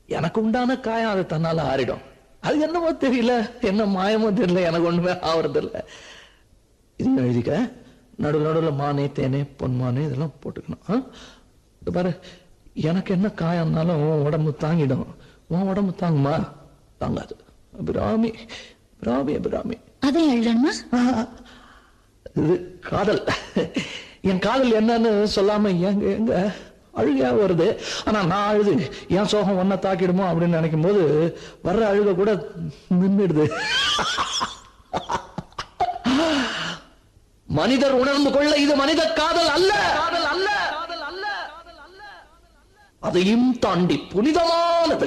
எனக்கு உண்டான காயம் அது தன்னால ஆறிடும். அது என்னமோ தெரியல, என்ன மாயமோ தெரியல, எனக்கு ஒண்ணுமே ஆவறது இல்லை. இது எழுதிக்க, நடுவில் நடுவில் மானே தேனே பொன்மானே இதெல்லாம் போட்டுக்கணும். பாரு, எனக்கு என்ன காயம்னாலும் உன் உடம்பு தாங்கிடும், உன் உடம்பு தாங்குமா? தாங்காது. அபிராமி அபிராமி அபிராமி. அதை எழுதணுமா? இது காதல். என் காதல் என்னன்னு சொல்லாம எங்க எங்க அழுகையா வருது. ஆனா நான் அழுது என் சோகம் ஒன்ன தாக்கிடுமோ அப்படின்னு நினைக்கும் போது வர்ற அழுக கூட நின்றுடுது. மனிதர் உணர்ந்து கொள்ள இது மனித காதல் அல்ல, காதல் அல்ல, அதையும் தாண்டி புனிதமானது.